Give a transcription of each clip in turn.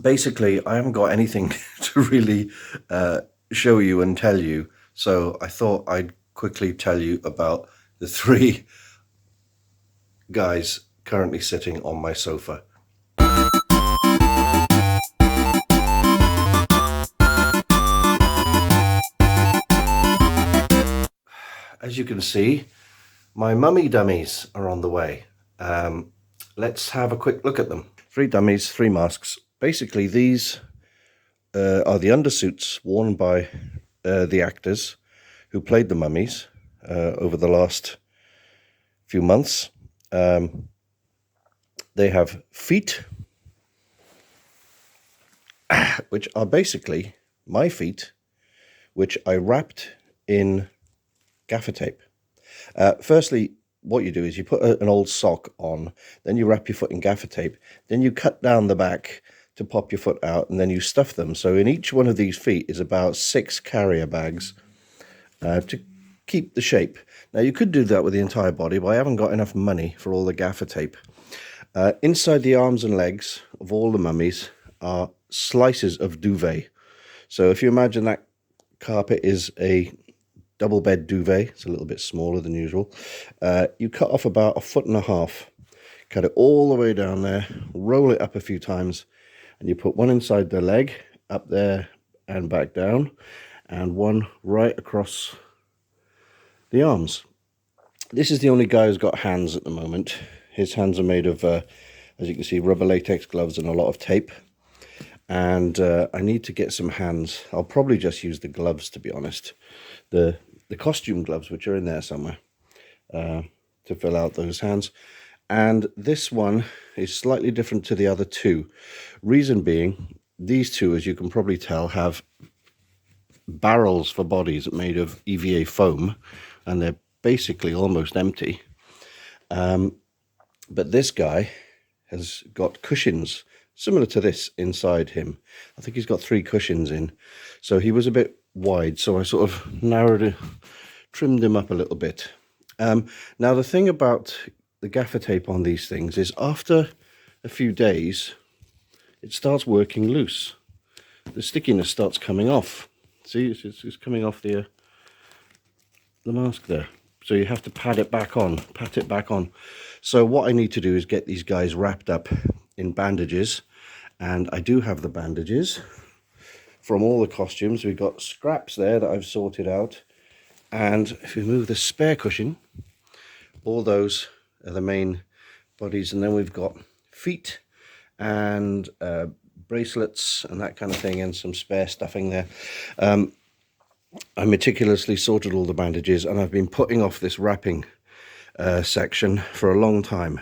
basically, I haven't got anything to really show you and tell you, so I thought I'd quickly tell you about the 3 guys currently sitting on my sofa. As you can see, my mummy dummies are on the way. Let's have a quick look at them. 3 dummies, 3 masks. Basically, these are the undersuits worn by the actors who played the mummies over the last few months. They have feet, which are basically my feet, which I wrapped in gaffer tape. Firstly, what you do is you put an old sock on, then you wrap your foot in gaffer tape, then you cut down the back to pop your foot out, and then you stuff them. So in each one of these feet is about 6 carrier bags to keep the shape. Now you could do that with the entire body, but I haven't got enough money for all the gaffer tape. Inside the arms and legs of all the mummies are slices of duvet. So if you imagine that carpet is a double bed duvet, it's a little bit smaller than usual. You cut off about 1.5 feet, cut it all the way down there, roll it up a few times, and you put one inside the leg, up there and back down, and one right across the arms. This is the only guy who's got hands at the moment. His hands are made of, as you can see, rubber latex gloves and a lot of tape. And I need to get some hands. I'll probably just use the gloves, to be honest. The costume gloves, which are in there somewhere, to fill out those hands. And this one is slightly different to the other 2. Reason being, these 2, as you can probably tell, have barrels for bodies made of EVA foam, and they're basically almost empty. But this guy has got cushions similar to this inside him. I think he's got 3 cushions in. So he was a bit wide, so I sort of narrowed it, trimmed him up a little bit. Now the thing about the gaffer tape on these things is after a few days it starts working loose. The stickiness starts coming off. See, it's coming off the mask there. So you have to pat it back on. So what I need to do is get these guys wrapped up in bandages, and I do have the bandages from all the costumes. We've got scraps there that I've sorted out, and if we move the spare cushion, all those are the main bodies, and then we've got feet and bracelets and that kind of thing, and some spare stuffing there. I meticulously sorted all the bandages, and I've been putting off this wrapping section for a long time.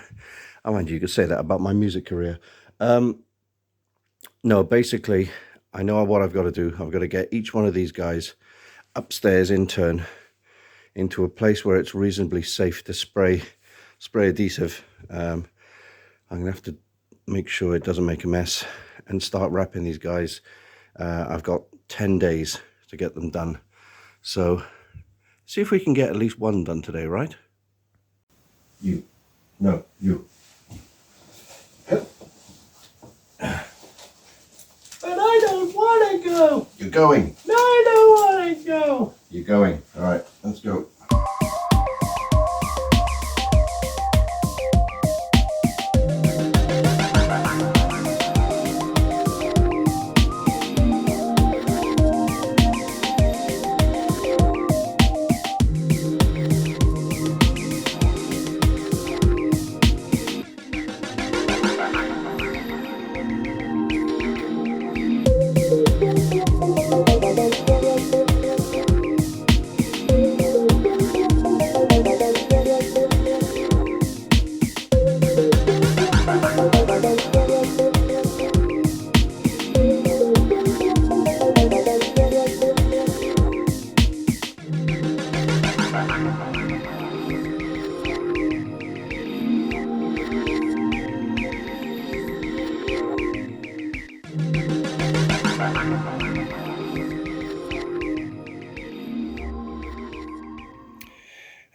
I mind you could say that about my music career. No, basically, I know what I've got to do. I've got to get each one of these guys upstairs in turn into a place where it's reasonably safe to spray adhesive. I'm going to have to make sure it doesn't make a mess and start wrapping these guys. I've got 10 days to get them done. So, see if we can get at least one done today, right? You. No, you. But I don't want to go. You're going. No, I don't want to go. You're going. All right, let's go.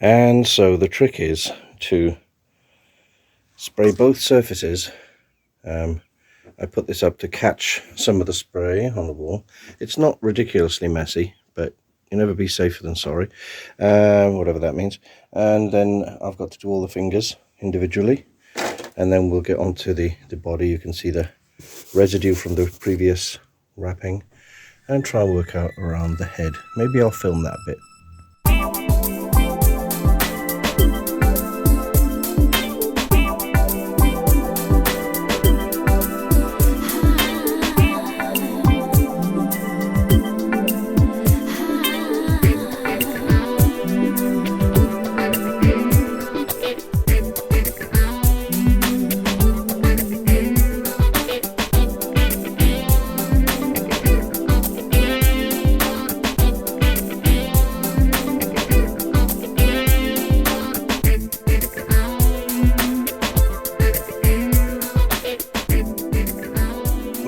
And so the trick is to spray both surfaces, and I put this up to catch some of the spray on the wall. It's not ridiculously messy, but you'll never be safer than sorry, whatever that means. And then I've got to do all the fingers individually, and then we'll get onto the body. You can see the residue from the previous wrapping, and try and work out around the head. Maybe I'll film that a bit.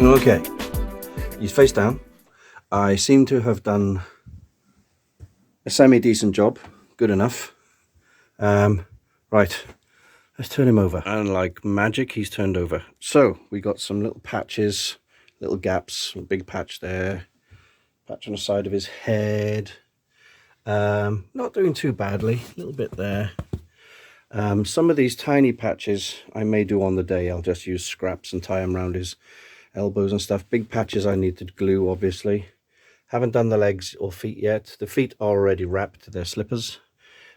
Okay, he's face down. I seem to have done a semi-decent job, good enough. Right, let's turn him over. And like magic, he's turned over. So we got some little patches, little gaps, a big patch there, patch on the side of his head. Not doing too badly, a little bit there. Some of these tiny patches I may do on the day. I'll just use scraps and tie them around his elbows and stuff. Big patches I need to glue, obviously. Haven't done the legs or feet yet. The feet are already wrapped, they're slippers.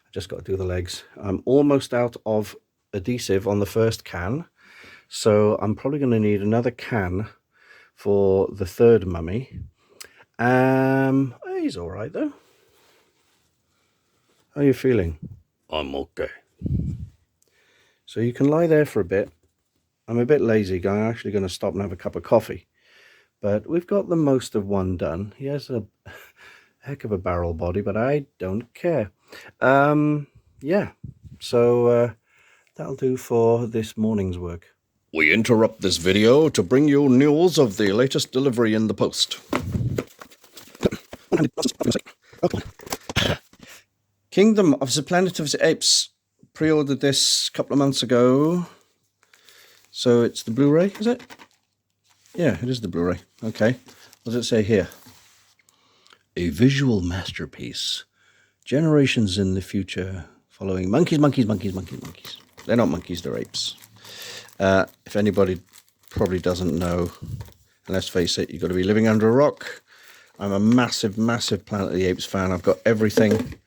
I just got to do the legs. I'm almost out of adhesive on the first can, so I'm probably going to need another can for the third mummy. He's all right though. How are you feeling? I'm okay. So you can lie there for a bit. I'm a bit lazy. I'm actually going to stop and have a cup of coffee. But we've got the most of one done. He has a heck of a barrel body, but I don't care. Yeah, so that'll do for this morning's work. We interrupt this video to bring you news of the latest delivery in the post. Kingdom of the Planet of the Apes. Pre-ordered this a couple of months ago. So it's the Blu-ray, is it? Yeah, it is the Blu-ray. Okay. What does it say here? A visual masterpiece. Generations in the future following monkeys. They're not monkeys, they're apes. If anybody probably doesn't know, and let's face it, you've got to be living under a rock. I'm a massive Planet of the Apes fan. I've got everything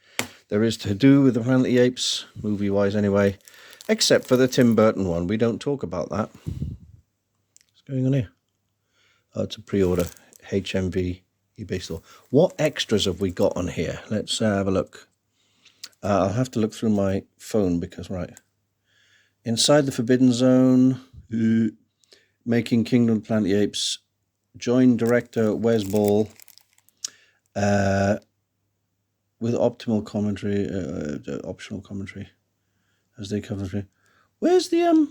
there is to do with the Planet of the Apes, movie-wise anyway. Except for the Tim Burton one. We don't talk about that. What's going on here? Oh, it's a pre-order. HMV eBay store. What extras have we got on here? Let's have a look. I'll have to look through my phone because, right. Inside the Forbidden Zone. Making Kingdom Planet of the Apes. Join director Wes Ball. With optional commentary. Optional commentary. As they cover through. Where's the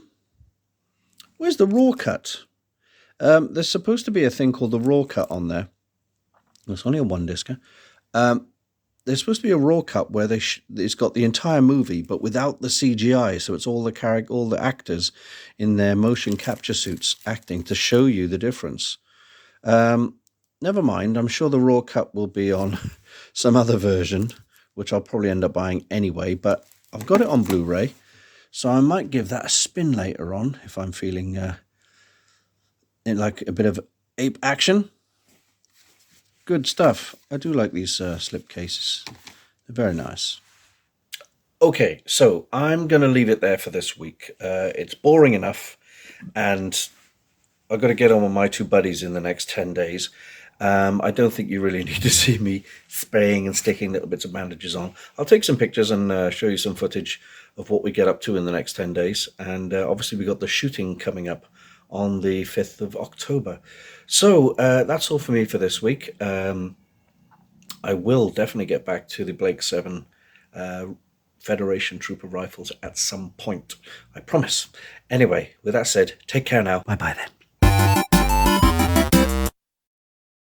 raw cut? There's supposed to be a thing called the raw cut on there. It's only a one discer. There's supposed to be a raw cut where it's got the entire movie, but without the CGI. So it's all the actors in their motion capture suits acting to show you the difference. Never mind. I'm sure the raw cut will be on some other version, which I'll probably end up buying anyway. But I've got it on Blu-ray, so I might give that a spin later on if I'm feeling in like a bit of ape action. Good stuff. I do like these slip cases. They're very nice. Okay, so I'm going to leave it there for this week. It's boring enough, and I've got to get on with my two buddies in the next 10 days. I don't think you really need to see me spraying and sticking little bits of bandages on. I'll take some pictures and show you some footage of what we get up to in the next 10 days. And obviously we got the shooting coming up on the 5th of October. So that's all for me for this week. I will definitely get back to the Blake 7 Federation Trooper rifles at some point. I promise. Anyway, with that said, take care now. Bye-bye then.